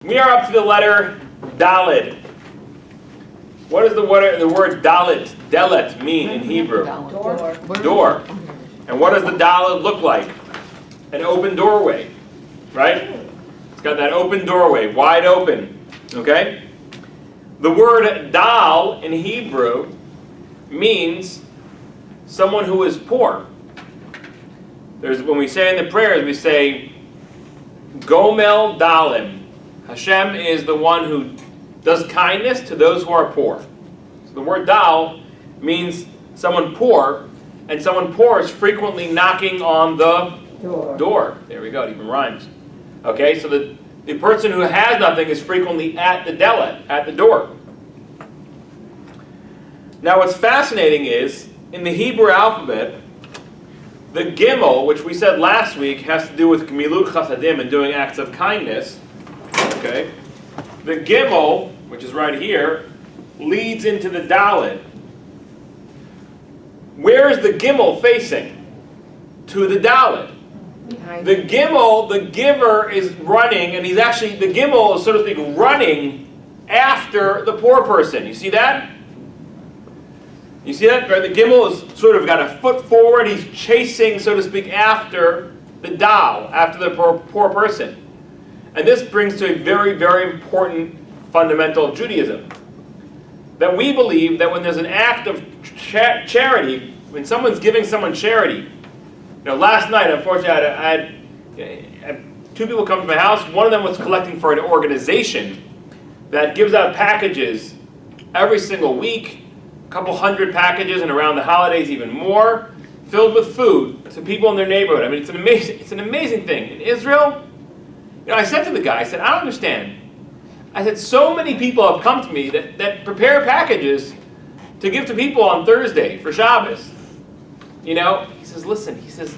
We are up to the letter Dalet. What does the word Dalet mean in Hebrew? Door. And what does the Dalet look like? An open doorway, right? It's got that open doorway, wide open, okay? The word Dal in Hebrew means someone who is poor. When we say in the prayers, we say, Gomel Dalim. Hashem is the one who does kindness to those who are poor. So the word Dal means someone poor, and someone poor is frequently knocking on the door. There we go, it even rhymes. Okay, so the person who has nothing is frequently at the delet, at the door. Now what's fascinating is, in the Hebrew alphabet, the Gimel, which we said last week, has to do with Gemilut Chasadim and doing acts of kindness. Okay? The Gimel, which is right here, leads into the Dalet. Where is the Gimel facing? To the Dalet. The Gimel, the giver, is running, and he's actually, the Gimel is, so to speak, running after the poor person. You see that? You see that? Right? The Gimel is sort of got a foot forward. He's chasing, so to speak, after the Dal, after the poor person. And this brings to a very, very important fundamental of Judaism. That we believe that when there's an act of charity, when someone's giving someone charity, last night, unfortunately, I had two people come to my house. One of them was collecting for an organization that gives out packages every single week, a couple hundred packages, and around the holidays even more, filled with food to people in their neighborhood. I mean, it's an amazing thing. In Israel, I said to the guy, I said, I don't understand. I said, so many people have come to me that prepare packages to give to people on Thursday for Shabbos. He says, listen, he says,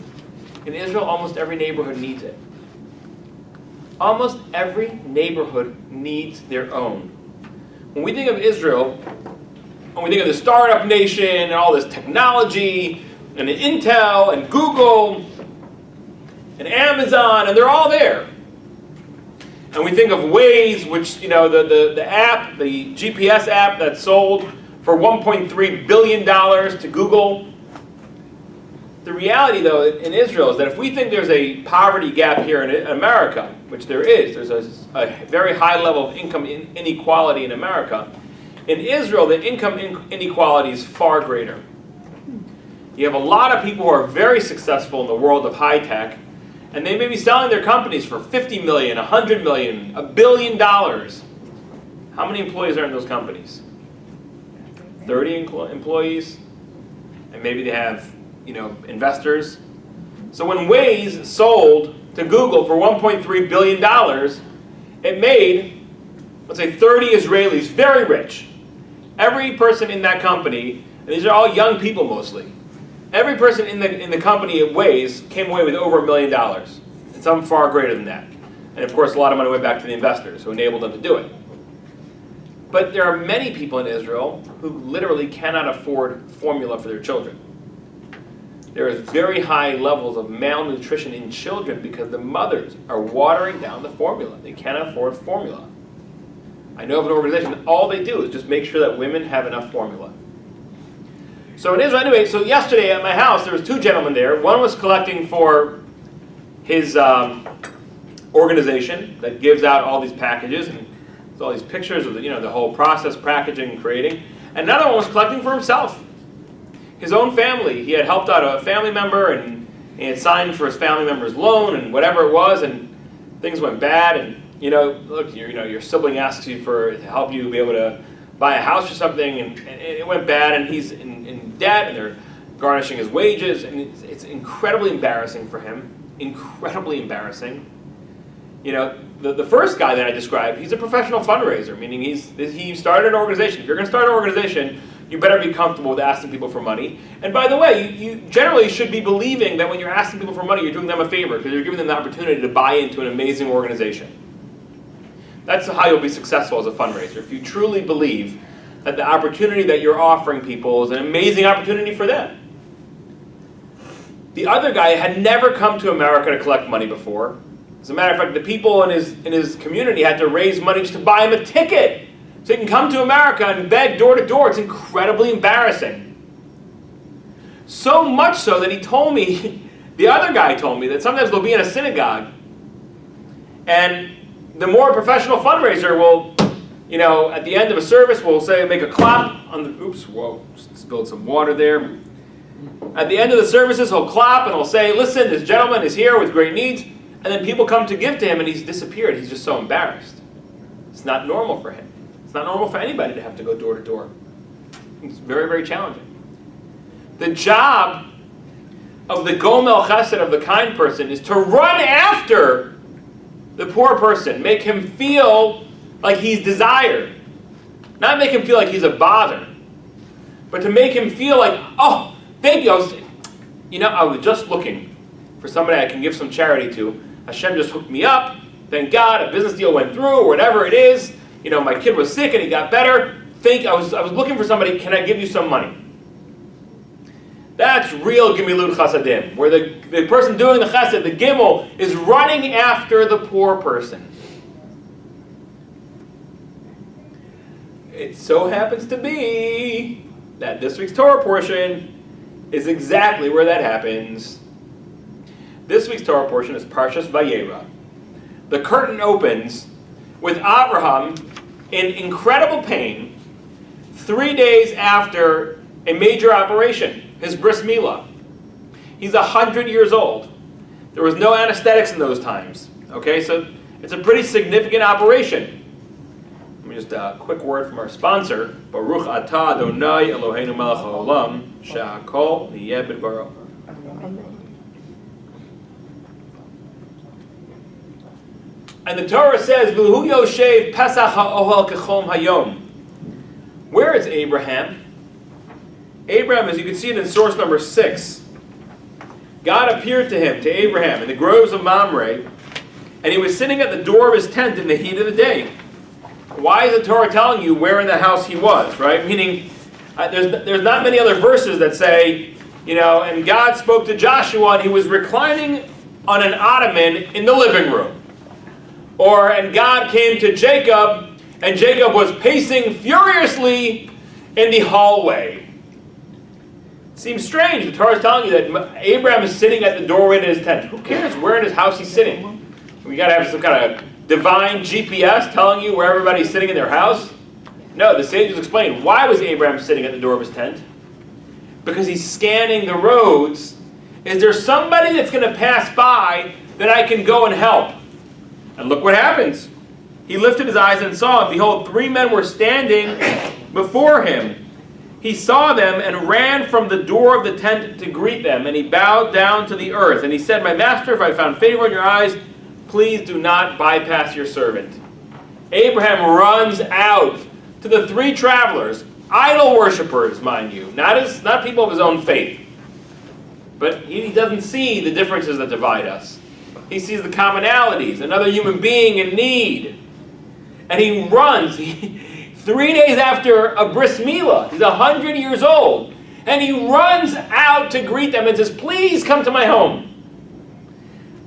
in Israel, almost every neighborhood needs it. Almost every neighborhood needs their own. When we think of Israel, when we think of the startup nation and all this technology, and Intel and Google and Amazon, and they're all there. And we think of Waze, which, the app, the GPS app that sold for $1.3 billion to Google. The reality, though, in Israel is that if we think there's a poverty gap here in America, which there is, there's a very high level of income inequality in America. In Israel, the income inequality is far greater. You have a lot of people who are very successful in the world of high tech, and they may be selling their companies for $50 million, $100 million, $1 billion. How many employees are in those companies? 30 employees, and maybe they have investors. So when Waze sold to Google for $1.3 billion, it made, let's say, 30 Israelis very rich. Every person in that company, and these are all young people mostly, every person in the company at Waze came away with over $1 million, and some far greater than that. And of course, a lot of money went back to the investors who enabled them to do it. But there are many people in Israel who literally cannot afford formula for their children. There is very high levels of malnutrition in children because the mothers are watering down the formula. They cannot afford formula. I know of an organization that all they do is just make sure that women have enough formula. So in Israel, anyway, so yesterday at my house, there was two gentlemen there. One was collecting for his organization that gives out all these packages, and there's all these pictures of the whole process, packaging, and creating. And another one was collecting for himself. His own family. He had helped out a family member, and he had signed for his family member's loan and whatever it was, and things went bad. And look, your sibling asks you to help you be able to buy a house or something, and it went bad, and he's in debt, and they're garnishing his wages, and it's incredibly embarrassing for him. Incredibly embarrassing. The first guy that I described, he's a professional fundraiser, meaning he started an organization. If you're going to start an organization, you better be comfortable with asking people for money. And by the way, you generally should be believing that when you're asking people for money, you're doing them a favor because you're giving them the opportunity to buy into an amazing organization. That's how you'll be successful as a fundraiser. If you truly believe that the opportunity that you're offering people is an amazing opportunity for them. The other guy had never come to America to collect money before. As a matter of fact, the people in his community had to raise money just to buy him a ticket so he can come to America and beg door to door. It's incredibly embarrassing. So much so that he told me, the other guy told me, that sometimes they'll be in a synagogue and the more professional fundraiser will, at the end of a service, will say, make a clap on the, oops, whoa, spilled some water there. At the end of the services, he'll clap and he'll say, listen, this gentleman is here with great needs. And then people come to give to him and he's disappeared. He's just so embarrassed. It's not normal for him. It's not normal for anybody to have to go door to door. It's very, very challenging. The job of the Gomel Chesed, of the kind person, is to run after the poor person. Make him feel like he's desired. Not make him feel like he's a bother. But to make him feel like, oh, thank you. I was just looking for somebody I can give some charity to. Hashem just hooked me up. Thank God, a business deal went through, or whatever it is. My kid was sick and he got better. I was looking for somebody, can I give you some money? That's real Gemilut Chasadim, where the person doing the chesed, the gimel, is running after the poor person. It so happens to be that this week's Torah portion is exactly where that happens. This week's Torah portion is Parshas Vayera. The curtain opens with Abraham in incredible pain 3 days after a major operation, his bris milah. He's 100 years old. There was no anesthetics in those times. Okay, so it's a pretty significant operation. Let me just a quick word from our sponsor. Baruch atah Adonai Eloheinu melech haolam she'akol niyeh b'dvaro. And the Torah says, V'hu yoshev Pesach ha'ohel kechom hayom. Where is Abraham? Abraham, as you can see it in source number 6, God appeared to him, to Abraham, in the groves of Mamre, and he was sitting at the door of his tent in the heat of the day. Why is the Torah telling you where in the house he was, right? Meaning, there's not many other verses that say, and God spoke to Joshua and he was reclining on an ottoman in the living room. Or, and God came to Jacob, and Jacob was pacing furiously in the hallway. It seems strange. The Torah is telling you that Abraham is sitting at the doorway to his tent. Who cares where in his house he's sitting? We got to have some kind of divine GPS telling you where everybody's sitting in their house? No, the sages explain, why was Abraham sitting at the door of his tent? Because he's scanning the roads. Is there somebody that's going to pass by that I can go and help? And look what happens. He lifted his eyes and saw, and behold, 3 men were standing before him. He saw them and ran from the door of the tent to greet them, and he bowed down to the earth. And he said, my master, if I found favor in your eyes, please do not bypass your servant. Abraham runs out to the 3 travelers, idol worshippers, mind you, not people of his own faith. But he doesn't see the differences that divide us. He sees the commonalities, another human being in need. And he runs 3 days after a bris milah. He's 100 years old. And he runs out to greet them and says, please come to my home.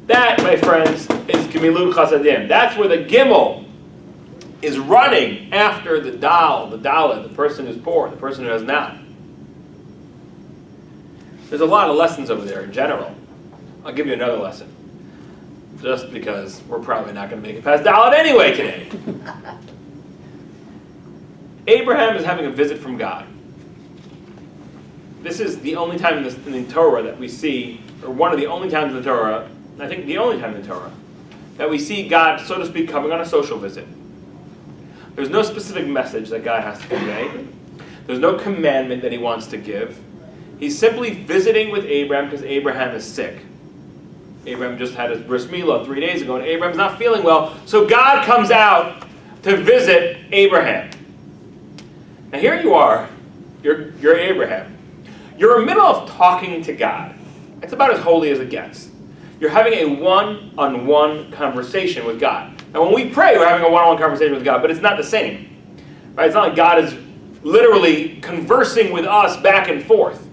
That, my friends, is Gemilut Chasadim. That's where the Gimel is running after the Dalet, the person who's poor, the person who has not. There's a lot of lessons over there in general. I'll give you another lesson. Just because we're probably not going to make it past Dalet anyway today. Abraham is having a visit from God. This is the only time in the Torah that we see, or one of the only times in the Torah, I think the only time in the Torah, that we see God, so to speak, coming on a social visit. There's no specific message that God has to convey. There's no commandment that he wants to give. He's simply visiting with Abraham because Abraham is sick. Abraham just had his bris milah 3 days ago, and Abraham's not feeling well, so God comes out to visit Abraham. Now here you are, you're Abraham. You're in the middle of talking to God. It's about as holy as it gets. You're having a one-on-one conversation with God. Now when we pray, we're having a one-on-one conversation with God, but it's not the same. Right? It's not like God is literally conversing with us back and forth.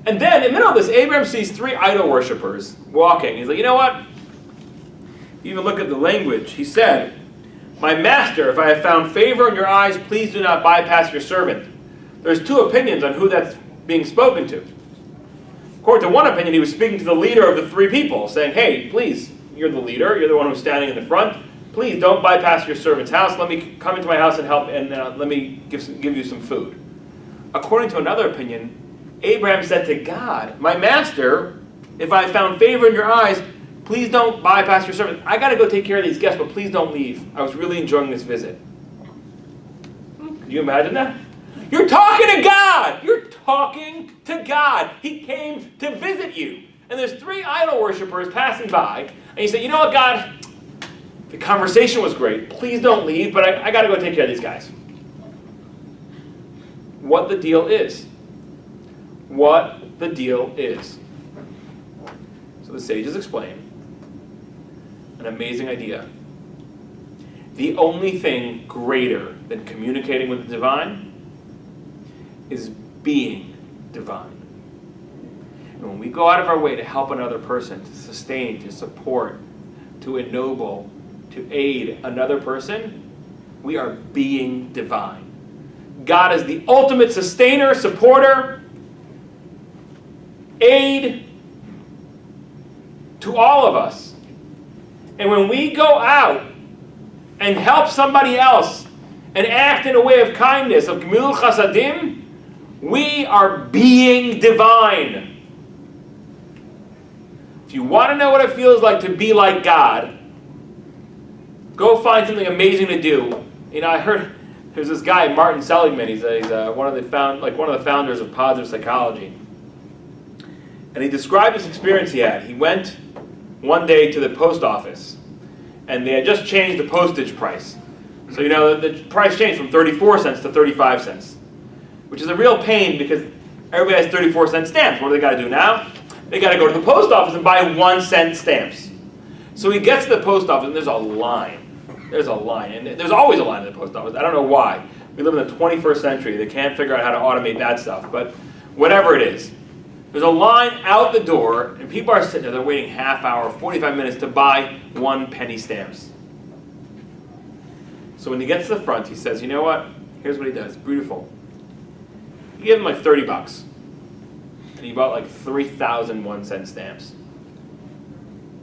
And then, in the middle of this, Abraham sees 3 idol worshippers walking. He's like, you know what? Even look at the language. He said, "My master, if I have found favor in your eyes, please do not bypass your servant." There's two opinions on who that's being spoken to. According to one opinion, he was speaking to the leader of the three people, saying, "Hey, please, you're the leader, you're the one who's standing in the front. Please don't bypass your servant's house. Let me come into my house and help, and let me give you some food." According to another opinion, Abraham said to God, "My master, if I found favor in your eyes, please don't bypass your servant. I got to go take care of these guests, but please don't leave. I was really enjoying this visit." Can you imagine that? You're talking to God! You're talking to God. He came to visit you. And there's three idol worshippers passing by, and you say, "You know what, God? The conversation was great. Please don't leave, but I got to go take care of these guys." What the deal is. What the deal is. So the sages explain an amazing idea. The only thing greater than communicating with the divine is being divine. And when we go out of our way to help another person, to sustain, to support, to ennoble, to aid another person, we are being divine. God is the ultimate sustainer, supporter, aid to all of us. And when we go out and help somebody else and act in a way of kindness, of gemilut chasadim, we are being divine. If you want to know what it feels like to be like God, go find something amazing to do. You know, I heard there's this guy, Martin Seligman. He's one of the founders of positive psychology, and he described this experience he had. He went one day to the post office, and they had just changed the postage price. So you know the price changed from 34 cents to 35 cents, which is a real pain because everybody has 34-cent stamps. What do they got to do now? They got to go to the post office and buy 1-cent stamps. So he gets to the post office, and there's a line. There's a line, and there's always a line at the post office. I don't know why. We live in the 21st century. They can't figure out how to automate that stuff, but whatever it is. There's a line out the door, and people are sitting there. They're waiting half hour, 45 minutes to buy 1-penny stamps. So when he gets to the front, he says, "You know what? Here's what he does. Beautiful. He gave him like $30, and he bought like 3,000 1-cent stamps.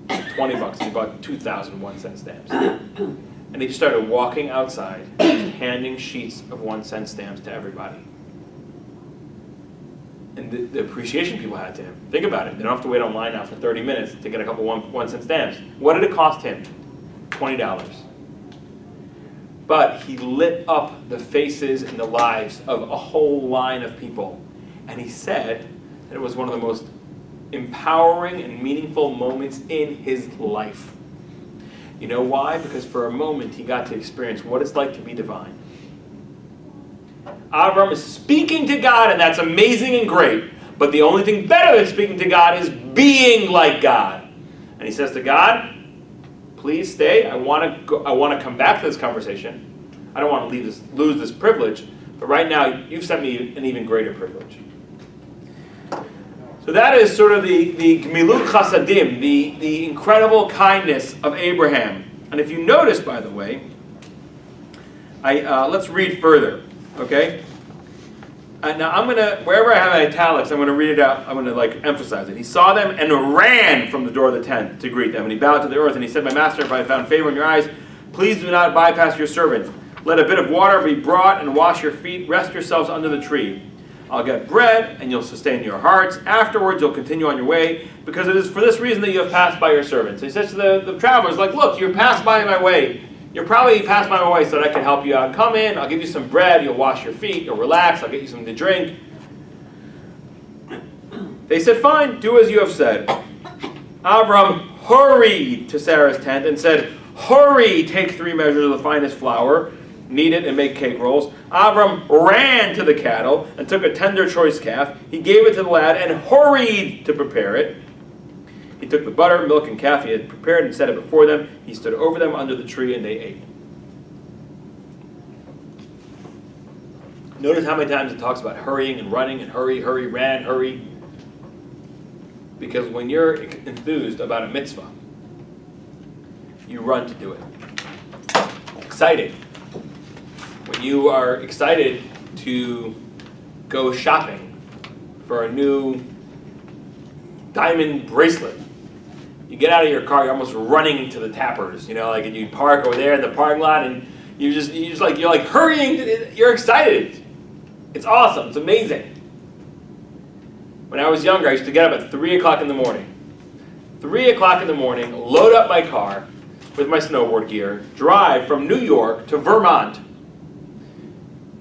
$20, and he bought 2,000 1-cent stamps. And he just started walking outside, just handing sheets of 1-cent stamps to everybody. And the appreciation people had to him. Think about it. They don't have to wait online now for 30 minutes to get a couple 1-cent stamps. What did it cost him? $20. But he lit up the faces and the lives of a whole line of people. And he said that it was one of the most empowering and meaningful moments in his life. You know why? Because for a moment he got to experience what it's like to be divine. Avram is speaking to God, and that's amazing and great. But the only thing better than speaking to God is being like God. And he says to God, "Please stay. I want to come back to this conversation. I don't want to lose this privilege. But right now, you've sent me an even greater privilege." So that is sort of the gemilut chasadim, the incredible kindness of Abraham. And if you notice, by the way, let's read further. Okay? Now I'm gonna, wherever I have italics, I'm gonna read it out. I'm gonna emphasize it. He saw them and ran from the door of the tent to greet them, and he bowed to the earth and he said, "My master, if I have found favor in your eyes, please do not bypass your servant. Let a bit of water be brought and wash your feet. Rest yourselves under the tree. I'll get bread and you'll sustain your hearts. Afterwards you'll continue on your way, because it is for this reason that you have passed by your servant." So he says to the travelers, "Look, you're passed by my way. You're probably passed by my way so that I can help you out. Come in, I'll give you some bread, you'll wash your feet, you'll relax, I'll get you something to drink." They said, "Fine, do as you have said." Avram hurried to Sarah's tent and said, "Hurry, take 3 measures of the finest flour, knead it and make cake rolls." Avram ran to the cattle and took a tender choice calf. He gave it to the lad and hurried to prepare it. He took the butter, milk, and calf he had prepared and set it before them. He stood over them under the tree, and they ate. Notice how many times it talks about hurrying and running and hurry, ran, hurry. Because when you're enthused about a mitzvah, you run to do it. Excited. When you are excited to go shopping for a new diamond bracelet, you get out of your car, you're almost running to the tappers, and you park over there in the parking lot, and you're like hurrying. You're excited. It's awesome. It's amazing. When I was younger, I used to get up at 3 o'clock in the morning. 3 o'clock in the morning, load up my car with my snowboard gear, drive from New York to Vermont,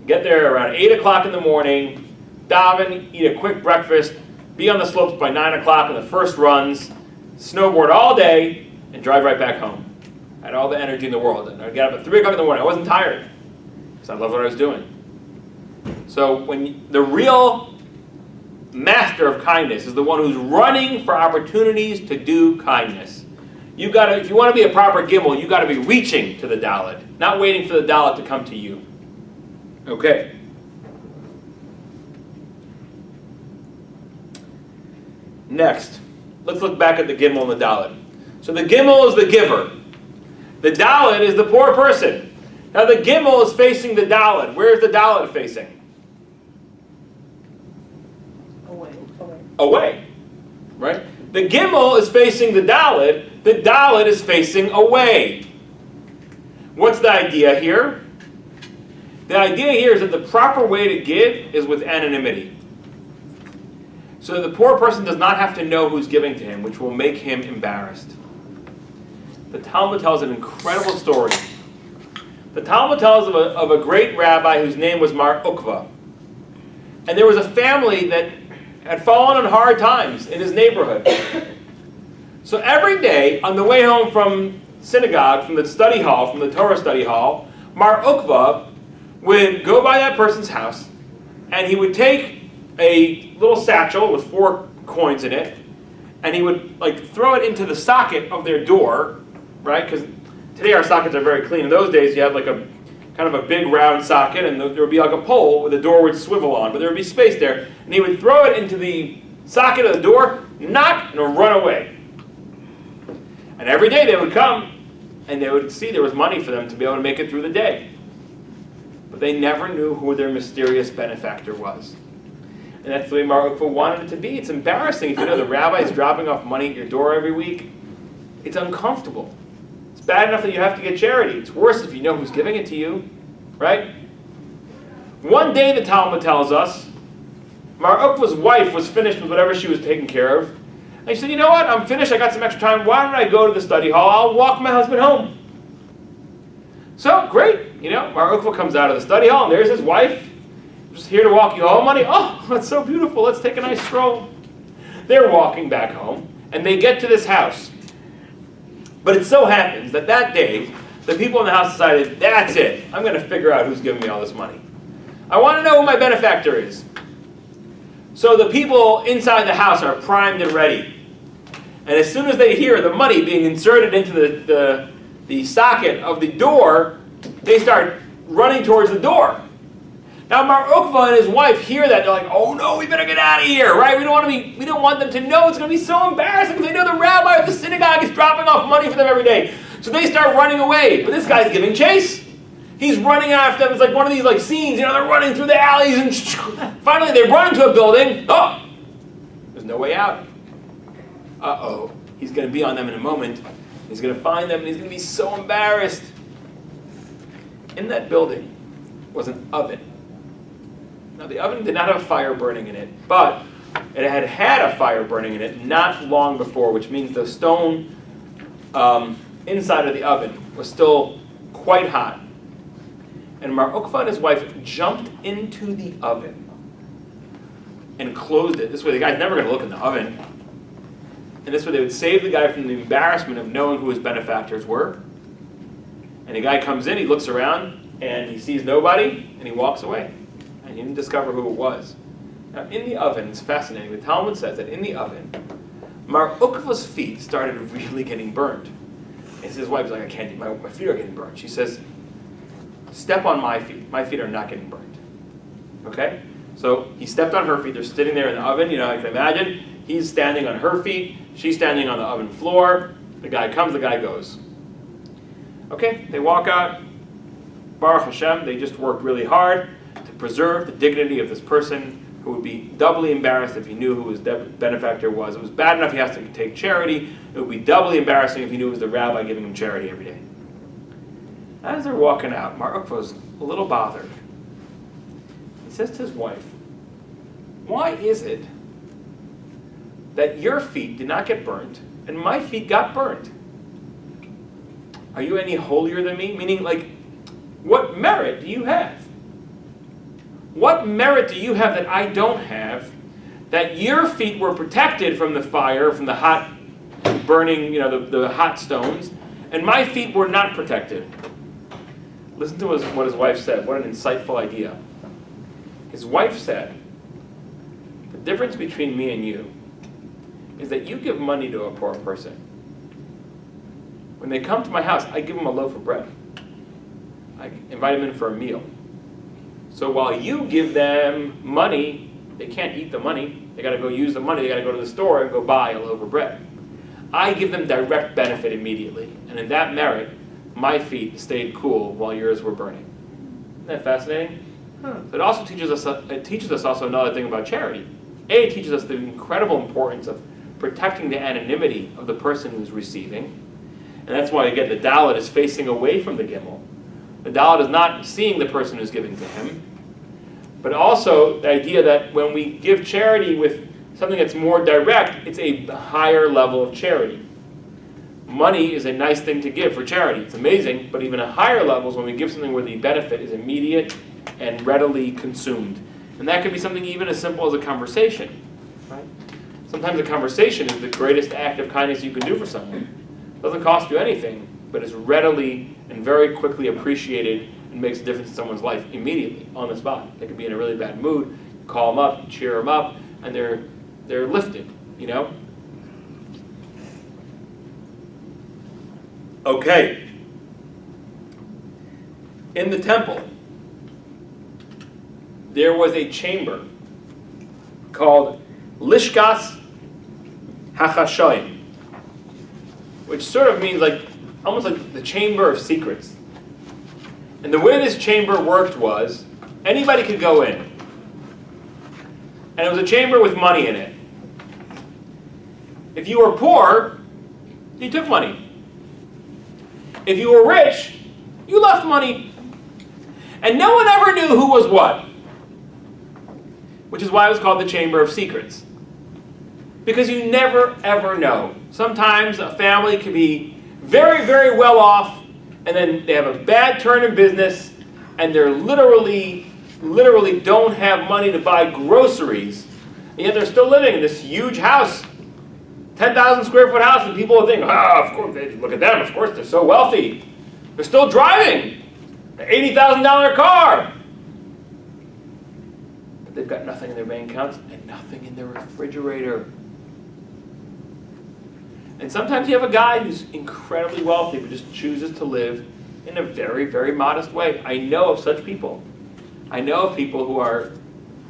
get there around 8 o'clock in the morning, daven, eat a quick breakfast, be on the slopes by 9 o'clock in the first runs, snowboard all day, and drive right back home. I had all the energy in the world. And I'd get up at 3 o'clock in the morning. I wasn't tired because I loved what I was doing. So the real master of kindness is the one who's running for opportunities to do kindness. If you want to be a proper gimel, you've got to be reaching to the dalet, not waiting for the dalet to come to you. Okay. Next, let's look back at the gimel and the dalet. So the gimel is the giver. The dalet is the poor person. Now the gimel is facing the dalet. Where is the dalet facing? Away. Right? The gimel is facing the dalet. The dalet is facing away. What's the idea here? The idea here is that the proper way to give is with anonymity. So that the poor person does not have to know who's giving to him, which will make him embarrassed. The Talmud tells an incredible story. The Talmud tells of a great rabbi whose name was Mar Ukva. And there was a family that had fallen on hard times in his neighborhood. So every day, on the way home from synagogue, from the study hall, from the Torah study hall, Mar Ukva would go by that person's house, and he would take a little satchel with 4 coins in it, and he would throw it into the socket of their door, right? Because today our sockets are very clean. In those days, you had a kind of a big round socket, and there would be a pole where the door would swivel on, but there would be space there. And he would throw it into the socket of the door, knock, and run away. And every day they would come, and they would see there was money for them to be able to make it through the day. But they never knew who their mysterious benefactor was. And that's the way Mar Ukva wanted it to be. It's embarrassing if you know the rabbi is dropping off money at your door every week. It's uncomfortable. It's bad enough that you have to get charity. It's worse if you know who's giving it to you, right? One day, the Talmud tells us, Mar Ukva's wife was finished with whatever she was taking care of. And she said, you know what? I'm finished. I got some extra time. Why don't I go to the study hall? I'll walk my husband home. So, great. Mar Ukva comes out of the study hall, and there's his wife. Just here to walk you home, honey. Oh, that's so beautiful. Let's take a nice stroll. They're walking back home, and they get to this house. But it so happens that day, the people in the house decided, that's it. I'm going to figure out who's giving me all this money. I want to know who my benefactor is. So the people inside the house are primed and ready. And as soon as they hear the money being inserted into the socket of the door, they start running towards the door. Now Mar Ukva and his wife hear that. They're like, oh no, we better get out of here, right? We don't want them to know. It's going to be so embarrassing if they know the rabbi of the synagogue is dropping off money for them every day. So they start running away. But this guy's giving chase. He's running after them. It's like one of these scenes, they're running through the alleys, and finally they run into a building. Oh! There's no way out. Uh-oh. He's going to be on them in a moment. He's going to find them, and he's going to be so embarrassed. In that building was an oven. Now, the oven did not have a fire burning in it, but it had a fire burning in it not long before, which means the stone inside of the oven was still quite hot. And Mar Ukva and his wife jumped into the oven and closed it. This way the guy's never going to look in the oven. And this way they would save the guy from the embarrassment of knowing who his benefactors were. And the guy comes in, he looks around, and he sees nobody, and he walks away. And he didn't discover who it was. Now, in the oven, it's fascinating. The Talmud says that in the oven, Mar Ukva's feet started really getting burned. And his wife's like, I can't, my feet are getting burned. She says, step on my feet. My feet are not getting burned. Okay? So he stepped on her feet. They're sitting there in the oven. You can imagine. He's standing on her feet. She's standing on the oven floor. The guy comes, the guy goes. Okay, they walk out. Baruch Hashem, they just worked really hard to preserve the dignity of this person who would be doubly embarrassed if he knew who his benefactor was. It was bad enough he has to take charity. It would be doubly embarrassing if he knew it was the rabbi giving him charity every day. As they're walking out, Baruch was a little bothered. He says to his wife, "Why is it that your feet did not get burnt and my feet got burnt? Are you any holier than me?" Meaning, like, what merit do you have? What merit do you have that I don't have, that your feet were protected from the fire, from the hot burning, the hot stones, and my feet were not protected? Listen to what his wife said. What an insightful idea. His wife said, "The difference between me and you is that you give money to a poor person. When they come to my house, I give them a loaf of bread. I invite them in for a meal. So while you give them money, they can't eat the money. They got to go use the money. They got to go to the store and go buy a loaf of bread. I give them direct benefit immediately. And in that merit, my feet stayed cool while yours were burning." Isn't that fascinating? It also teaches us also another thing about charity. It teaches us the incredible importance of protecting the anonymity of the person who's receiving. And that's why, again, the Dalet is facing away from the Gimel. The Dalet is not seeing the person who's giving to him. But also the idea that when we give charity with something that's more direct, it's a higher level of charity. Money is a nice thing to give for charity. It's amazing, but even at higher levels, when we give something where the benefit is immediate and readily consumed. And that could be something even as simple as a conversation. Right? Sometimes a conversation is the greatest act of kindness you can do for someone. It doesn't cost you anything, but is readily and very quickly appreciated and makes a difference in someone's life immediately, on the spot. They could be in a really bad mood, you call them up, cheer them up, and they're lifted, Okay. In the temple, there was a chamber called Lishkas HaChashoim, which sort of means almost like the chamber of secrets. And the way this chamber worked was, anybody could go in. And it was a chamber with money in it. If you were poor, you took money. If you were rich, you left money. And no one ever knew who was what. Which is why it was called the Chamber of Secrets. Because you never, ever know. Sometimes a family can be very, very well off, and then they have a bad turn in business, and they're literally don't have money to buy groceries, and yet they're still living in this huge house, 10,000 square foot house, and people will think, of course, look at them, of course, they're so wealthy. They're still driving an $80,000 car. But they've got nothing in their bank accounts and nothing in their refrigerator. And sometimes you have a guy who's incredibly wealthy but just chooses to live in a very, very modest way. I know of such people. I know of people who are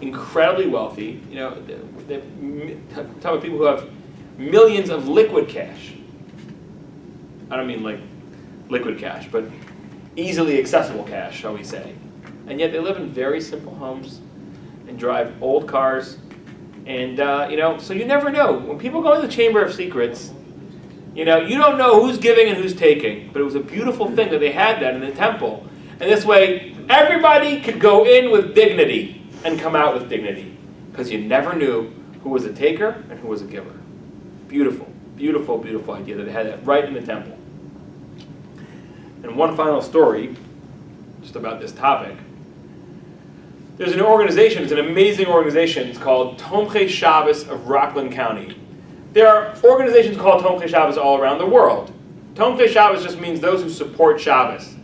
incredibly wealthy. Talking about people who have millions of liquid cash. I don't mean like liquid cash, but easily accessible cash, shall we say. And yet they live in very simple homes and drive old cars. And, so you never know. When people go to the Chamber of Secrets, you don't know who's giving and who's taking. But it was a beautiful thing that they had that in the temple. And this way, everybody could go in with dignity and come out with dignity. Because you never knew who was a taker and who was a giver. Beautiful, beautiful, beautiful idea that they had that right in the temple. And one final story, just about this topic. There's an organization, it's an amazing organization, it's called Tomchei Shabbos of Rockland County. There are organizations called Tomchei Shabbos all around the world. Tomchei Shabbos just means those who support Shabbos.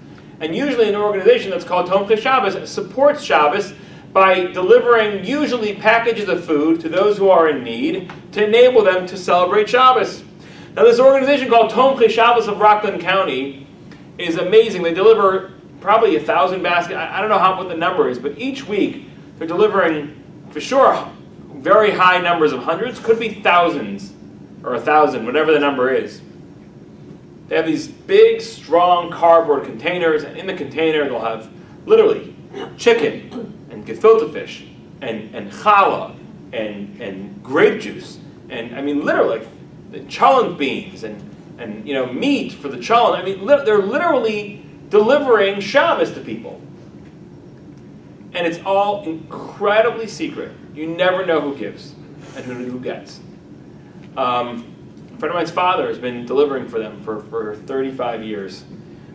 And usually an organization that's called Tomchei Shabbos supports Shabbos by delivering usually packages of food to those who are in need to enable them to celebrate Shabbos. Now this organization called Tomchei Shabbos of Rockland County is amazing. They deliver probably 1,000 baskets. I don't know what the number is, but each week they're delivering, for sure, very high numbers of hundreds, could be thousands, or 1,000, whatever the number is. They have these big, strong cardboard containers, and in the container they'll have literally chicken and gefilte fish and challah and grape juice, and I mean literally like the cholent beans and meat for the cholent. I mean they're literally delivering Shabbos to people, and it's all incredibly secret. You never know who gives and who gets. A friend of mine's father has been delivering for them for 35 years.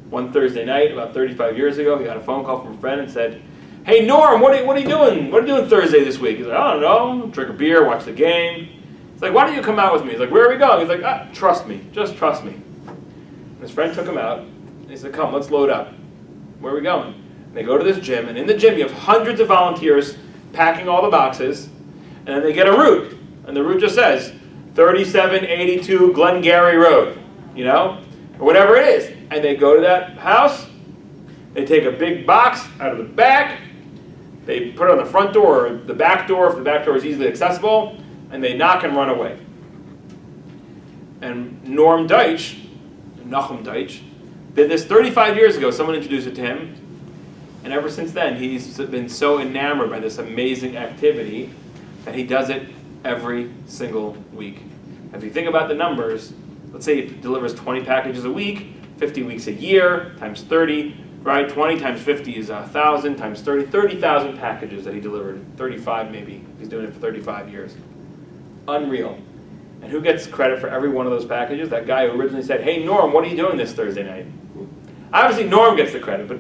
One Thursday night, about 35 years ago, he got a phone call from a friend and said, "Hey Norm, what are you doing? What are you doing Thursday this week?" He's like, "I don't know, drink a beer, watch the game." He's like, "Why don't you come out with me?" He's like, "Where are we going?" He's like, "Trust me, just trust me." And his friend took him out, and he said, "Come, let's load up. Where are we going?" And they go to this gym, and in the gym you have hundreds of volunteers packing all the boxes, and then they get a route, and the route just says 3782 Glengarry Road, or whatever it is. And they go to that house, they take a big box out of the back, they put it on the front door or the back door if the back door is easily accessible, and they knock and run away. And Nachum Deutsch, did this 35 years ago. Someone introduced it to him, and ever since then he's been so enamored by this amazing activity that he does it every single week. If you think about the numbers, let's say he delivers 20 packages a week, 50 weeks a year, times 30, right? 20 times 50 is 1,000, times 30, 30,000 packages that he delivered. 35 maybe, he's doing it for 35 years. Unreal. And who gets credit for every one of those packages? That guy who originally said, "Hey Norm, what are you doing this Thursday night?" Obviously Norm gets the credit, but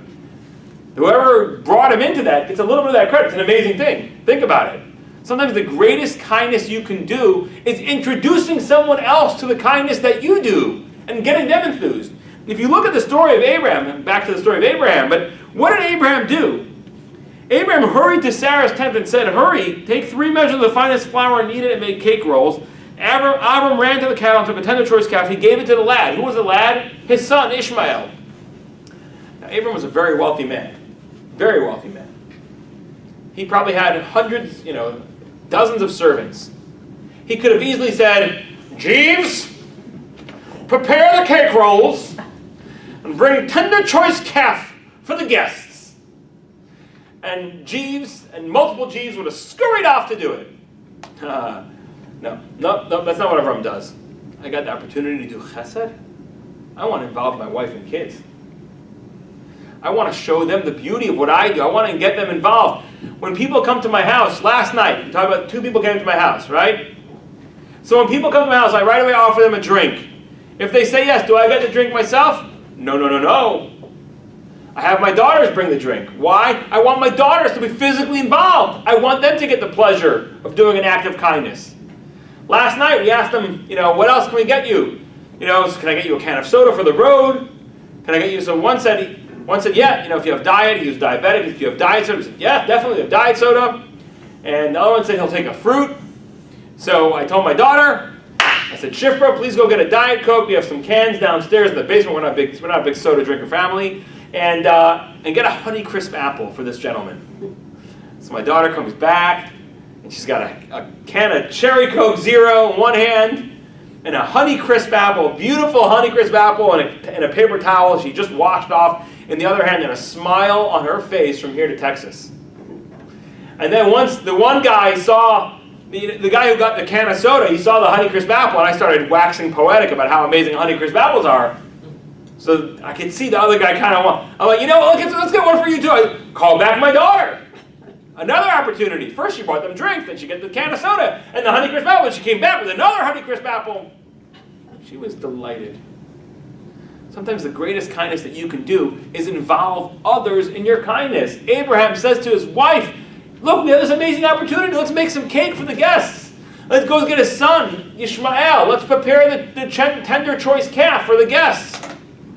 whoever brought him into that gets a little bit of that credit. It's an amazing thing. Think about it. Sometimes the greatest kindness you can do is introducing someone else to the kindness that you do and getting them enthused. If you look at the story of Abraham, back to the story of Abraham, but what did Abraham do? Abraham hurried to Sarah's tent and said, "Hurry, take 3 measures of the finest flour and knead it and make cake rolls." Abram ran to the cattle and took a tender choice calf. He gave it to the lad. Who was the lad? His son, Ishmael. Now, Abram was a very wealthy man. Very wealthy man. He probably had hundreds, dozens of servants. He could have easily said, "Jeeves, prepare the cake rolls and bring tender choice calf for the guests." And Jeeves and multiple Jeeves would have scurried off to do it. No, that's not what Avram does. I got the opportunity to do chesed. I want to involve my wife and kids. I want to show them the beauty of what I do. I want to get them involved. When people come to my house, last night, we talked about 2 people came to my house, right? So when people come to my house, I right away offer them a drink. If they say yes, do I get the drink myself? No. I have my daughters bring the drink. Why? I want my daughters to be physically involved. I want them to get the pleasure of doing an act of kindness. Last night, we asked them, what else can we get you? Can I get you a can of soda for the road? Can I get you, so one said, yeah, if you have diet, he was diabetic. If you have diet soda, he said, yeah, definitely have diet soda. And the other one said he'll take a fruit. So I told my daughter, I said, Shifra, please go get a Diet Coke. We have some cans downstairs in the basement. We're not a big soda drinker family. And get a Honeycrisp apple for this gentleman. So my daughter comes back, and she's got a can of Cherry Coke Zero in one hand, and a Honeycrisp apple, beautiful Honeycrisp apple, and a paper towel she just washed off in the other hand, and a smile on her face from here to Texas. And then once the one guy saw, the guy who got the can of soda, he saw the Honeycrisp apple, and I started waxing poetic about how amazing Honeycrisp apples are. So I could see the other guy kind of I'm like, let's get one for you too. I called back my daughter. Another opportunity. First she brought them drinks, then she got the can of soda and the Honeycrisp apple, and she came back with another Honeycrisp apple. She was delighted. Sometimes the greatest kindness that you can do is involve others in your kindness. Abraham says to his wife, look, we have this amazing opportunity. Let's make some cake for the guests. Let's go get his son, Ishmael. Let's prepare the tender choice calf for the guests.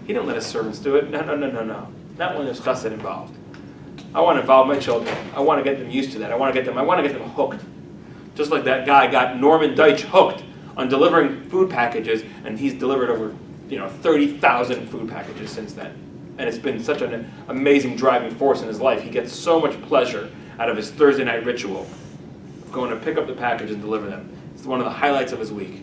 He didn't let his servants do it. No. Not when there's chesed involved. I want to involve my children. I want to get them used to that. I want to get them hooked. Just like that guy got Norman Deutsch hooked on delivering food packages, and he's delivered over 30,000 food packages since then. And it's been such an amazing driving force in his life. He gets so much pleasure out of his Thursday night ritual of going to pick up the package and deliver them. It's one of the highlights of his week.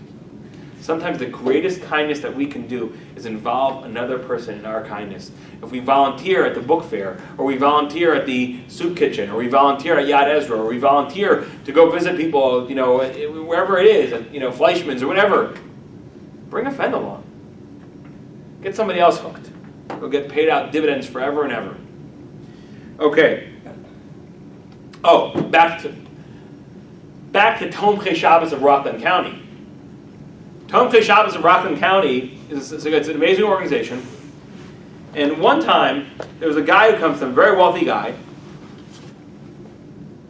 Sometimes the greatest kindness that we can do is involve another person in our kindness. If we volunteer at the book fair, or we volunteer at the soup kitchen, or we volunteer at Yad Ezra, or we volunteer to go visit people, wherever it is, at, Fleischmann's or whatever, bring a friend along. Get somebody else hooked. You'll get paid out dividends forever and ever. Okay. Oh, back to Tomchei Shabbos of Rockland County. Tomchei Shabbos of Rockland County it's an amazing organization. And one time, there was a guy who comes to them, a very wealthy guy,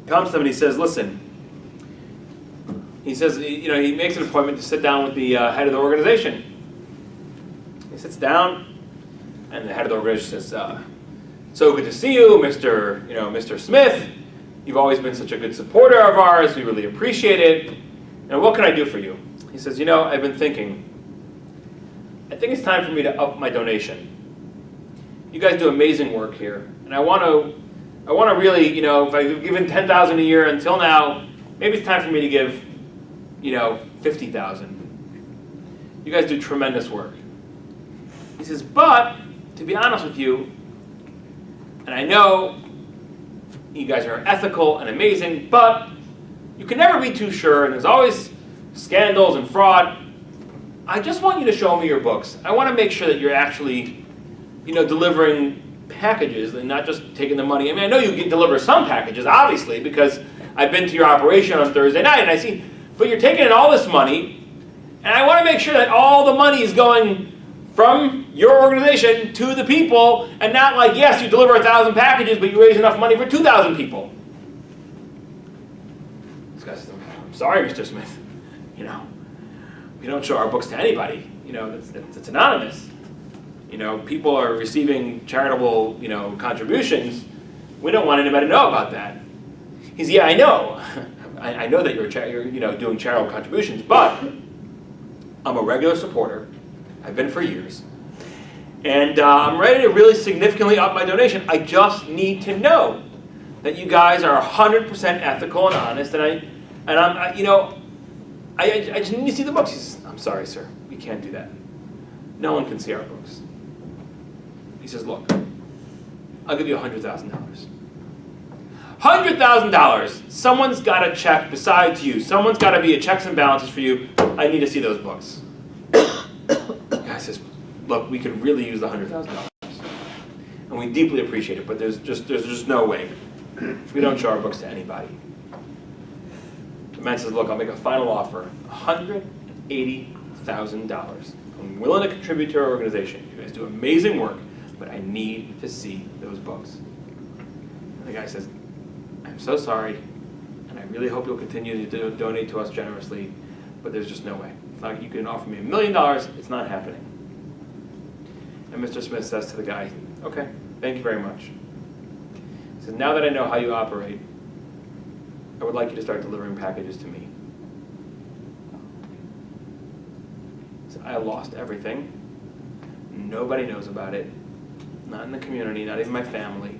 comes to them and he says, listen, he says, he makes an appointment to sit down with the head of the organization. He sits down, and the head of the organization says, so good to see you, Mr. Smith. You've always been such a good supporter of ours. We really appreciate it. And what can I do for you? He says, I've been thinking. I think it's time for me to up my donation. You guys do amazing work here, and I want to really, if I've given $10,000 a year until now, maybe it's time for me to give, $50,000. You guys do tremendous work. He says, but to be honest with you, and I know you guys are ethical and amazing, but you can never be too sure, and there's always scandals and fraud. I just want you to show me your books. I want to make sure that you're actually, delivering packages and not just taking the money. I mean, I know you can deliver some packages, obviously, because I've been to your operation on Thursday night, and I see, but you're taking in all this money, and I want to make sure that all the money is going from your organization to the people, and not like, yes, you deliver 1,000 packages, but you raise enough money for 2,000 people. This guy says, I'm sorry, Mr. Smith. We don't show our books to anybody. It's anonymous. People are receiving charitable, contributions. We don't want anybody to know about that. He says, yeah, I know. I know that you're doing charitable contributions, but I'm a regular supporter. I've been for years. And I'm ready to really significantly up my donation. I just need to know that you guys are 100% ethical and honest. And I just need to see the books. He says, I'm sorry, sir. We can't do that. No one can see our books. He says, look, I'll give you $100,000. $100,000. Someone's got to check besides you. Someone's got to be a checks and balances for you. I need to see those books. The guy says, look, we could really use the $100,000. And we deeply appreciate it, but there's just no way. We don't show our books to anybody. The man says, look, I'll make a final offer. $180,000. I'm willing to contribute to our organization. You guys do amazing work, but I need to see those books. And the guy says, I'm so sorry, and I really hope you'll continue to donate to us generously, but there's just no way. It's not, you can offer me $1 million, it's not happening. And Mr. Smith says to the guy, okay, thank you very much. He says, now that I know how you operate, I would like you to start delivering packages to me. He said, I lost everything. Nobody knows about it. Not in the community, not even my family.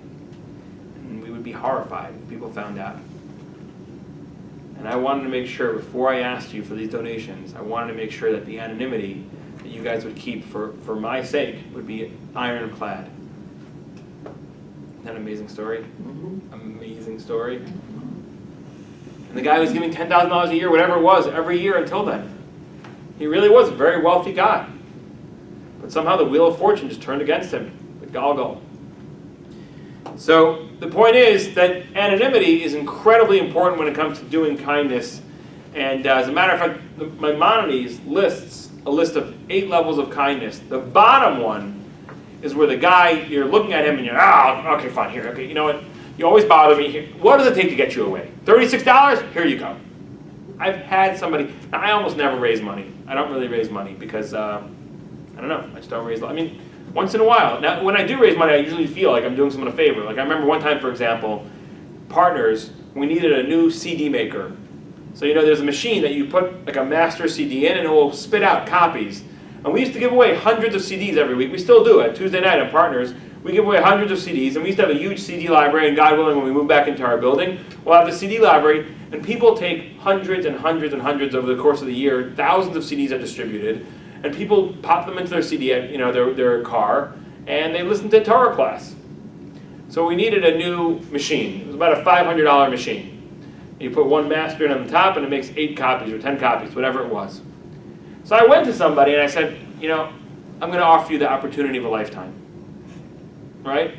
And we would be horrified if people found out. And I wanted to make sure, before I asked you for these donations, I wanted to make sure that the anonymity that you guys would keep for my sake would be ironclad. Isn't that an amazing story? Mm-hmm. Amazing story. And the guy was giving $10,000 a year, whatever it was, every year until then. He really was a very wealthy guy. But somehow the wheel of fortune just turned against him. The goggle. So the point is that anonymity is incredibly important when it comes to doing kindness. And as a matter of fact, Maimonides lists a list of 8 levels of kindness. The bottom one is where the guy, you're looking at him and you're, okay, fine, here, okay, you know what? You always bother me. Here. What does it take to get you away? $36? Here you go. I've had somebody, now I almost never raise money. I don't really raise money because, I don't know, I just don't raise, I mean, once in a while. Now, when I do raise money, I usually feel like I'm doing someone a favor. Like I remember one time, for example, partners, we needed a new CD maker. So, there's a machine that you put like a master CD in and it will spit out copies. And we used to give away hundreds of CDs every week. We still do it. Tuesday night at Partners, we give away hundreds of CDs. And we used to have a huge CD library. And God willing, when we move back into our building, we'll have the CD library. And people take hundreds and hundreds and hundreds over the course of the year. Thousands of CDs are distributed. And people pop them into their CD, their car. And they listen to Torah class. So we needed a new machine. It was about a $500 machine. You put one master in on the top, and it makes 8 copies or 10 copies, whatever it was. So I went to somebody and I said, I'm going to offer you the opportunity of a lifetime. Right?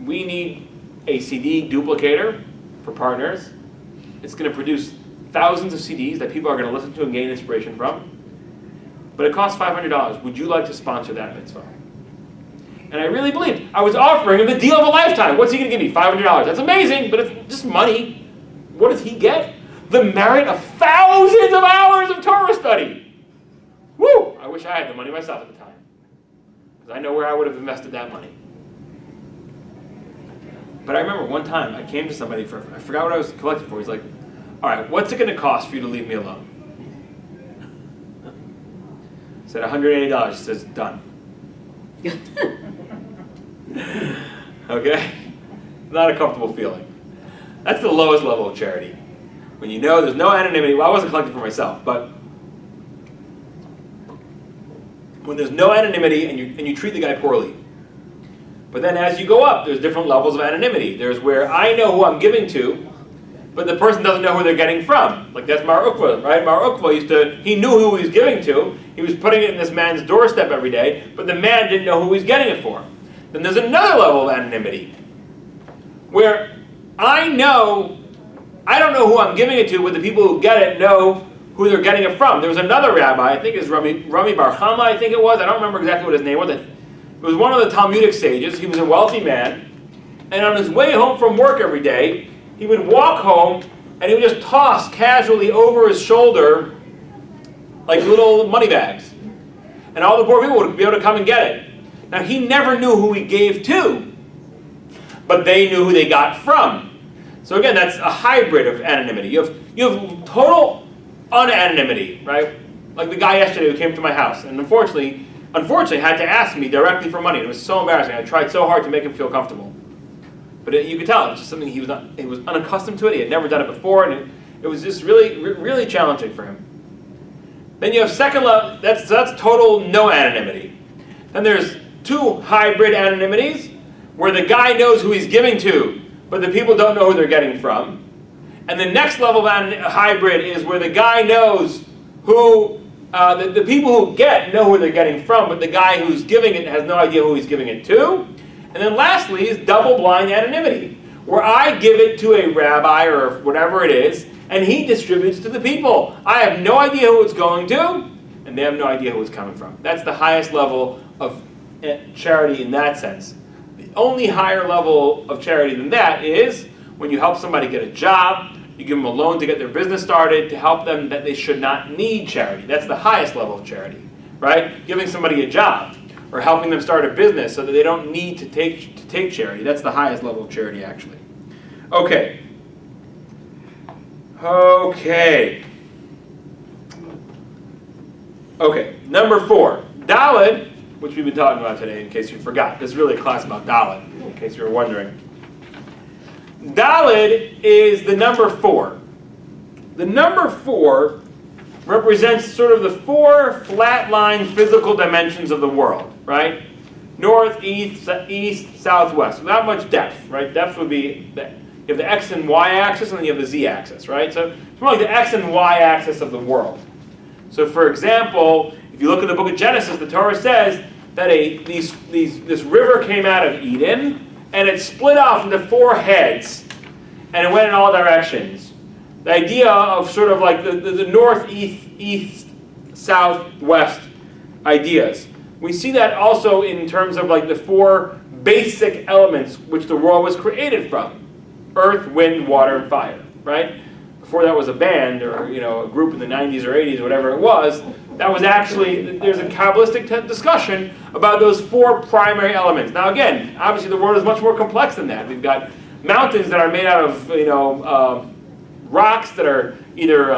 We need a CD duplicator for Partners. It's going to produce thousands of CDs that people are going to listen to and gain inspiration from. But it costs $500. Would you like to sponsor that mitzvah? And I really believed. I was offering him the deal of a lifetime. What's he going to give me? $500. That's amazing, but it's just money. What does he get? The merit of thousands of hours of Torah study. Woo! I wish I had the money myself at the time. Because I know where I would have invested that money. But I remember one time I came to somebody I forgot what I was collecting for. He's like, all right, what's it going to cost for you to leave me alone? I said, $180. He says, done. Okay? Not a comfortable feeling. That's the lowest level of charity. When you know there's no anonymity. Well, I wasn't collecting for myself, but when there's no anonymity and you treat the guy poorly. But then as you go up, there's different levels of anonymity. There's where I know who I'm giving to, but the person doesn't know who they're getting from. Like that's Mar Ukva, right? Mar Ukva he knew who he was giving to. He was putting it in this man's doorstep every day, but the man didn't know who he was getting it for. Then there's another level of anonymity, where I don't know who I'm giving it to, but the people who get it know who they're getting it from. There was another rabbi, I think it's Rabbi Burnham, I think it was. I don't remember exactly what his name was. It was one of the Talmudic sages. He was a wealthy man. And on his way home from work every day, he would walk home and he would just toss casually over his shoulder like little money bags. And all the poor people would be able to come and get it. Now, he never knew who he gave to, but they knew who they got from. So again, that's a hybrid of anonymity. You have total unanonymity, right? Like the guy yesterday who came to my house, and unfortunately had to ask me directly for money. It was so embarrassing. I tried so hard to make him feel comfortable. But you could tell it was just something he was unaccustomed to it. He had never done it before, and it was just really, really challenging for him. Then you have second level, that's total no anonymity. Then there's 2 hybrid anonymities, where the guy knows who he's giving to, but the people don't know who they're getting from. And the next level of hybrid is where the guy knows who, the people who get know who they're getting from, but the guy who's giving it has no idea who he's giving it to. And then lastly is double-blind anonymity, where I give it to a rabbi or whatever it is, and he distributes to the people. I have no idea who it's going to, and they have no idea who it's coming from. That's the highest level of charity in that sense. The only higher level of charity than that is when you help somebody get a job, you give them a loan to get their business started, to help them that they should not need charity. That's the highest level of charity, right? Giving somebody a job or helping them start a business so that they don't need to take charity. That's the highest level of charity, actually. Okay. Number 4. Daled, which we've been talking about today, in case you forgot. This is really a class about Daled, in case you were wondering. Daled is the number 4. The number 4 represents sort of the 4 flat-line physical dimensions of the world, right? North, east, south, west. Without much depth, right? Depth would be, you have the x and y axis, and then you have the z axis, right? So it's more like the x and y axis of the world. So for example, if you look at the book of Genesis, the Torah says that this river came out of Eden, and it split off into 4 heads, and it went in all directions. The idea of sort of like the north, east, south, west ideas. We see that also in terms of like the 4 basic elements which the world was created from. Earth, wind, water, and fire, right? Before that was a band or a group in the 90s or 80s, whatever it was, that was actually, there's a Kabbalistic discussion about those 4 primary elements. Now again, obviously the world is much more complex than that. We've got mountains that are made out of rocks that are either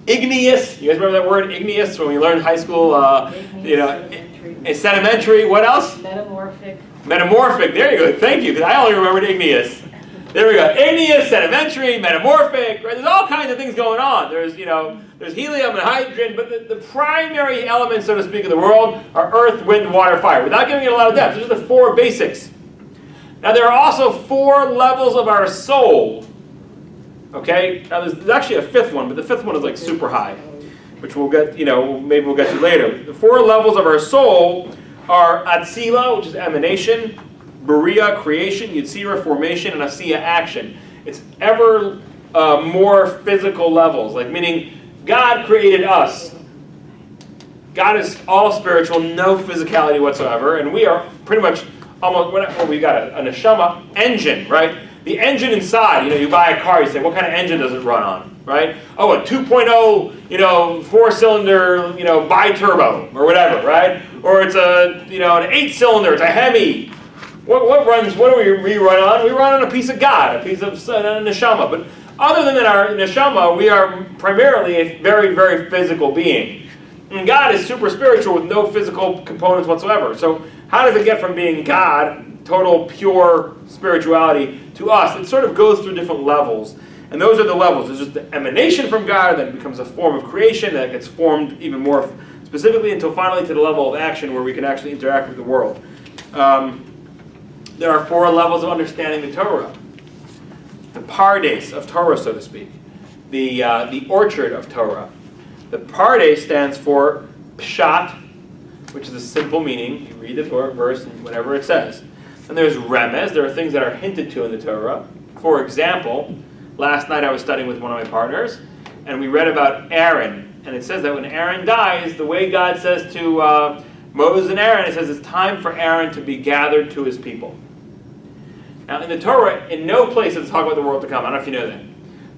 igneous. You guys remember that word, igneous, when we learned in high school? Sedimentary. What else? Metamorphic. Metamorphic. There you go. Thank you, because I only remembered igneous. There we go. Igneous, sedimentary, metamorphic. Right? There's all kinds of things going on. There's helium and hydrogen, but the primary elements, so to speak, of the world are earth, wind, water, fire. Without giving it a lot of depth, these are the 4 basics. Now there are also 4 levels of our soul. Okay. Now there's actually a 5th one, but the 5th one is like super high, which we'll get. Maybe we'll get to later. The 4 levels of our soul are Atzila, which is emanation, Beriah, creation, Yetzirah, formation, and Asiya, action. It's ever more physical levels, like meaning God created us. God is all spiritual, no physicality whatsoever, and we are pretty much almost, we got a neshama engine, right? The engine inside, you buy a car, you say, what kind of engine does it run on, right? Oh, a 2.0, 4-cylinder, bi-turbo, or whatever, right? Or it's an 8-cylinder, it's a Hemi. What do we run on? We run on a piece of God, a piece of neshama. But other than our neshama, we are primarily a very, very physical being. And God is super spiritual with no physical components whatsoever. So how does it get from being God, total pure spirituality, to us? It sort of goes through different levels. And those are the levels. There's just the emanation from God, then it becomes a form of creation, that gets formed even more specifically until finally to the level of action where we can actually interact with the world. There are 4 levels of understanding the Torah. The pardes of Torah, so to speak. The orchard of Torah. The pardes stands for pshat, which is a simple meaning. You read the verse and whatever it says. And there's remez. There are things that are hinted to in the Torah. For example, last night I was studying with one of my partners, and we read about Aaron. And it says that when Aaron dies, the way God says to Moses and Aaron, it says it's time for Aaron to be gathered to his people. Now in the Torah, in no place does it talk about the world to come. I don't know if you know that.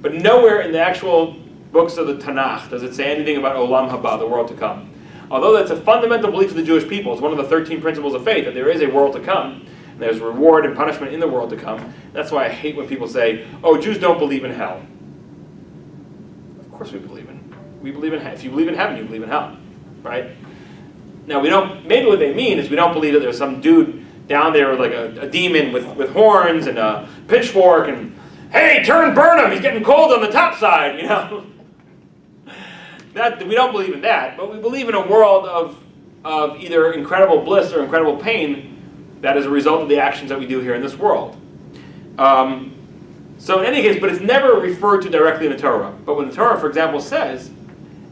But nowhere in the actual books of the Tanakh does it say anything about Olam Haba, the world to come. Although that's a fundamental belief of the Jewish people. It's one of the 13 principles of faith, that there is a world to come. And there's reward and punishment in the world to come. That's why I hate when people say, oh, Jews don't believe in hell. Of course we believe in hell. If you believe in heaven, you believe in hell. Right? Now maybe what they mean is we don't believe that there's some dude down there with like a demon with horns and a pitchfork and, hey, turn Burnham, he's getting cold on the top side, That, we don't believe in that, but we believe in a world of either incredible bliss or incredible pain that is a result of the actions that we do here in this world. So in any case, but it's never referred to directly in the Torah. But when the Torah, for example, says,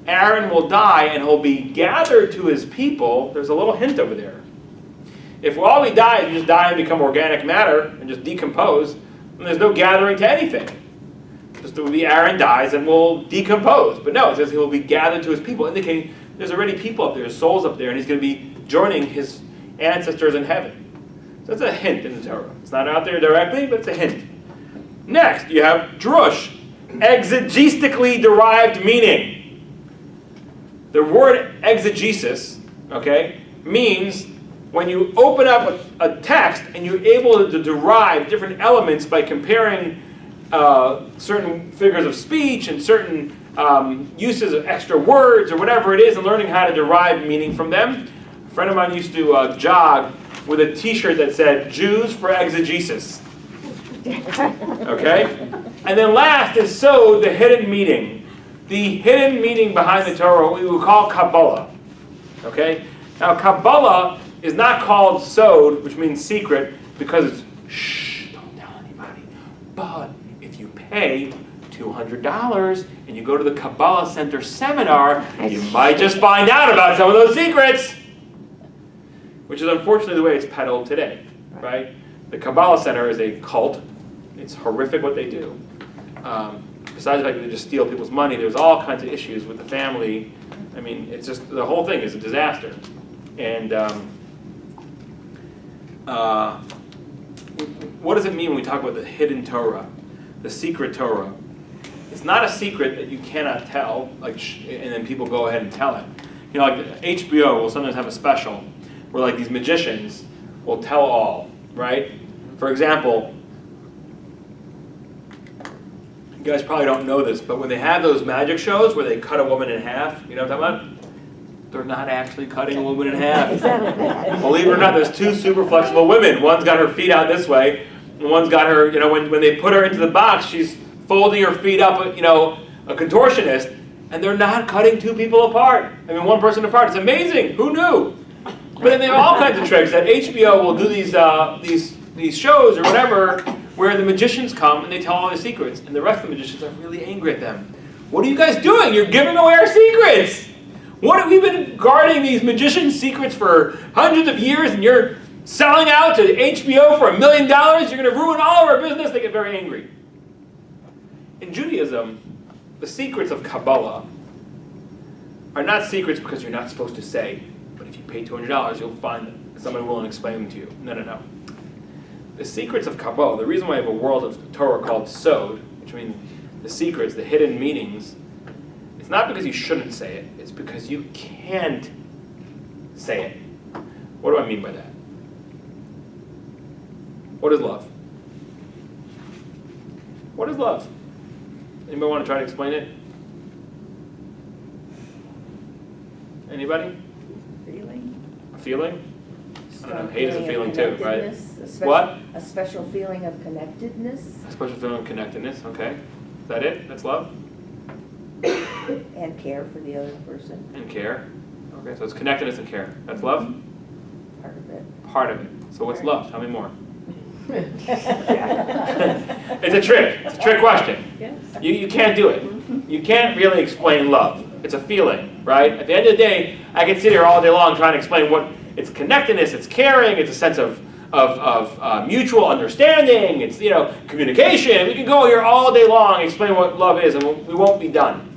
Aaron will die and he'll be gathered to his people, there's a little hint over there. If while we die, you just die and become organic matter and just decompose, then there's no gathering to anything. Just the Aaron dies and will decompose. But no, it says he will be gathered to his people, indicating there's already people up there, there's souls up there, and he's going to be joining his ancestors in heaven. So that's a hint in the Torah. It's not out there directly, but it's a hint. Next, you have drush, exegetically derived meaning. The word exegesis, means when you open up a text and you're able to derive different elements by comparing certain figures of speech and certain uses of extra words or whatever it is, and learning how to derive meaning from them. A friend of mine used to jog with a t-shirt that said, Jews for exegesis. And then last is sod, the hidden meaning. The hidden meaning behind the Torah, what we would call Kabbalah. Now Kabbalah is not called sod, which means secret, because it's shh, don't tell anybody. But if you pay $200 and you go to the Kabbalah Center seminar, you might just find out about some of those secrets. Which is unfortunately the way it's peddled today, right? The Kabbalah Center is a cult. It's horrific what they do. Besides the fact that they just steal people's money, there's all kinds of issues with the family. I mean, it's just, the whole thing is a disaster. And what does it mean when we talk about the hidden Torah, the secret Torah? It's not a secret that you cannot tell, and then people go ahead and tell it. Like HBO will sometimes have a special where like these magicians will tell all, right? For example, You guys probably don't know this, but when they have those magic shows where they cut a woman in half, you know what I'm talking about? They're not actually cutting a woman in half. Believe it or not, there's two super flexible women. One's got her feet out this way, and one's got her, when they put her into the box, she's folding her feet up, a contortionist, and they're not cutting two people apart. I mean, one person apart. It's amazing. Who knew? But then they have all kinds of tricks that HBO will do these shows or whatever where the magicians come and they tell all their secrets, and the rest of the magicians are really angry at them. What are you guys doing? You're giving away our secrets. What have we been guarding these magicians' secrets for hundreds of years, and you're selling out to HBO for $1 million? You're going to ruin all of our business. They get very angry. In Judaism, the secrets of Kabbalah are not secrets because you're not supposed to say, but if you pay $200, you'll find somebody willing to explain them to you. No. The secrets of Kabbalah, the reason why I have a world of Torah called Sod, which means the secrets, the hidden meanings, it's not because you shouldn't say it, it's because you can't say it. What do I mean by that? What is love? What is love? Anybody want to try to explain it? Anybody? Feeling. A feeling? I don't know, hate is a feeling too, right? What? A special feeling of connectedness. A special feeling of connectedness, okay. Is that it? That's love? And care for the other person. And care. Okay, so it's connectedness and care. That's love? Part of it. Part of it. So what's love? Tell me more. It's a trick. It's a trick question. Yes. You can't do it. You can't really explain love. It's a feeling, right? At the end of the day, I can sit here all day long trying to explain what it's connectedness, it's caring, it's a sense of mutual understanding, it's communication. We can go here all day long and explain what love is, and we won't be done.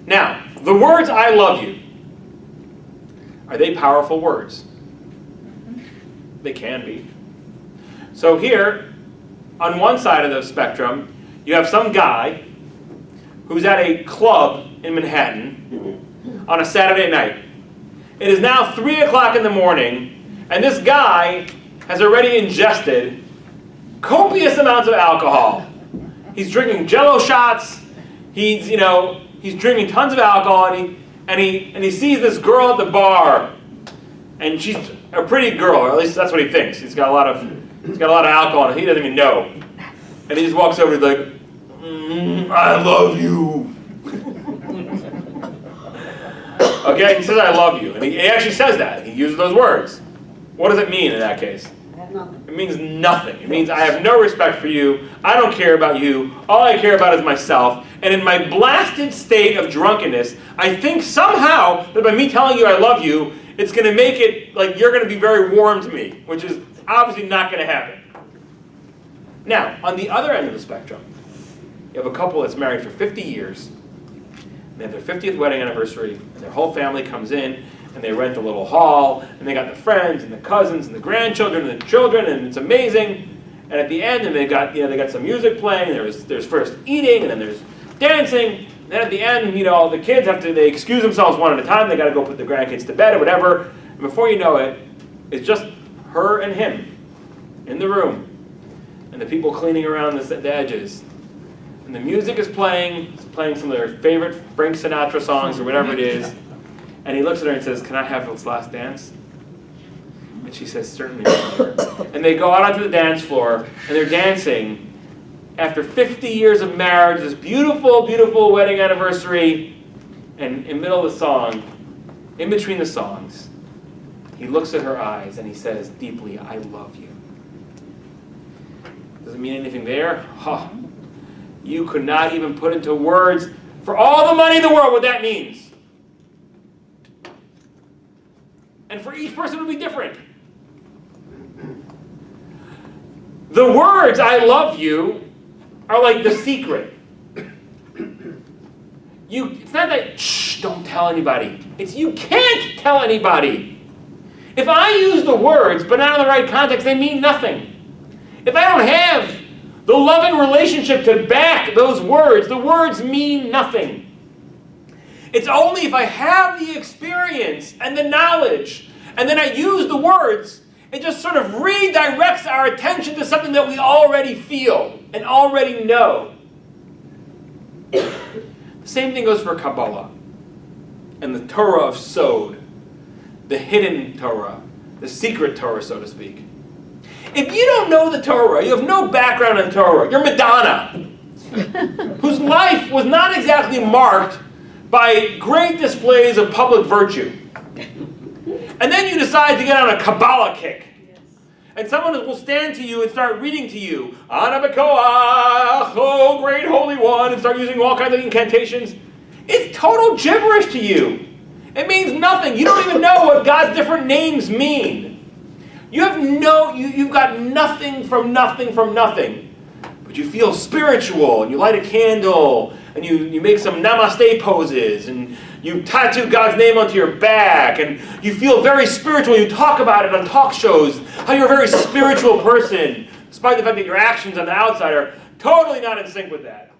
Now, the words "I love you," are they powerful words? They can be. So here, on one side of the spectrum, you have some guy who's at a club in Manhattan on a Saturday night. It is now 3 o'clock in the morning, and this guy has already ingested copious amounts of alcohol. He's drinking Jello shots. He's drinking tons of alcohol, and he sees this girl at the bar, and she's a pretty girl, or at least that's what he thinks. He's got a lot of alcohol, and he doesn't even know. And he just walks over and he's like, "I love you." Okay, he says, "I love you," and he actually says that. He uses those words. What does it mean in that case? Nothing. It means nothing. It means I have no respect for you. I don't care about you. All I care about is myself. And in my blasted state of drunkenness, I think somehow that by me telling you I love you, it's going to make it like you're going to be very warm to me, which is obviously not going to happen. Now, on the other end of the spectrum, you have a couple that's married for 50 years. They have their 50th wedding anniversary, and their whole family comes in, and they rent a little hall, and they got the friends and the cousins and the grandchildren and the children, and it's amazing. And at the end, and they got some music playing. There's first eating, and then there's dancing. And then at the end, the kids they excuse themselves one at a time. They got to go put the grandkids to bed or whatever. And before you know it, it's just her and him in the room, and the people cleaning around the edges. And the music is playing. It's playing some of their favorite Frank Sinatra songs or whatever it is. And he looks at her and says, "Can I have this last dance?" And she says, "Certainly." And they go out onto the dance floor, and they're dancing. After 50 years of marriage, this beautiful, beautiful wedding anniversary, and in the middle of the song, in between the songs, he looks at her eyes and he says deeply, "I love you." Does it mean anything there? Huh. You could not even put into words, for all the money in the world, what that means. And for each person it will be different. The words "I love you" are like the secret. It's not that, shh, don't tell anybody. It's you can't tell anybody. If I use the words, but not in the right context, they mean nothing. If I don't have the loving relationship to back those words, the words mean nothing. It's only if I have the experience and the knowledge, and then I use the words It just sort of redirects our attention to something that we already feel and already know. The same thing goes for Kabbalah and the Torah of Sod, the hidden Torah, the secret Torah, so to speak. If you don't know the Torah, you have no background in Torah, you're Madonna, whose life was not exactly marked by great displays of public virtue. And then you decide to get on a Kabbalah kick. And someone will stand to you and start reading to you, Ana Bekoach, oh great holy one, and start using all kinds of incantations. It's total gibberish to you. It means nothing. You don't even know what God's different names mean. You've got nothing from nothing from nothing. But you feel spiritual, and you light a candle, and you make some namaste poses, and you tattoo God's name onto your back, and you feel very spiritual. You talk about it on talk shows, how you're a very spiritual person, despite the fact that your actions on the outside are totally not in sync with that.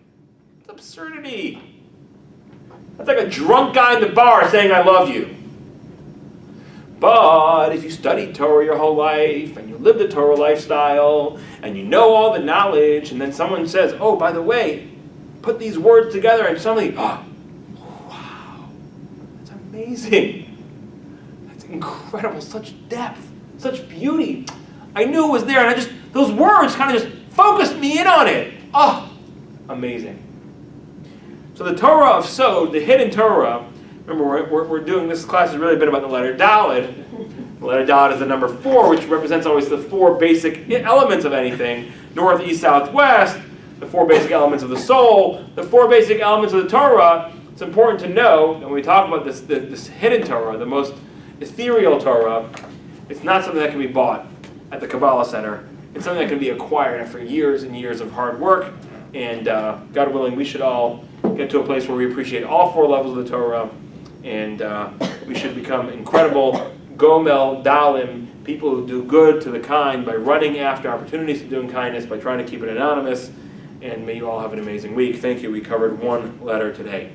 It's absurdity. That's like a drunk guy in the bar saying, I love you. But if you studied Torah your whole life, and you live the Torah lifestyle, and you know all the knowledge, and then someone says, oh, by the way, put these words together, and suddenly, oh, wow, that's amazing. That's incredible, such depth, such beauty. I knew it was there, and those words kind of just focused me in on it. Oh, amazing. So the Torah of Sod, the hidden Torah, remember we're doing, this class has really been about the letter Daled. The letter Daled is the number 4, which represents always the 4 basic elements of anything. North, east, south, west, the 4 basic elements of the soul, the 4 basic elements of the Torah. It's important to know, and when we talk about this hidden Torah, the most ethereal Torah, it's not something that can be bought at the Kabbalah Center. It's something that can be acquired after years and years of hard work. And God willing, we should all get to a place where we appreciate all 4 levels of the Torah, and we should become incredible Gomel Dalim, people who do good to the kind by running after opportunities to doing kindness, by trying to keep it anonymous. And may you all have an amazing week. Thank you. We covered 1 letter today.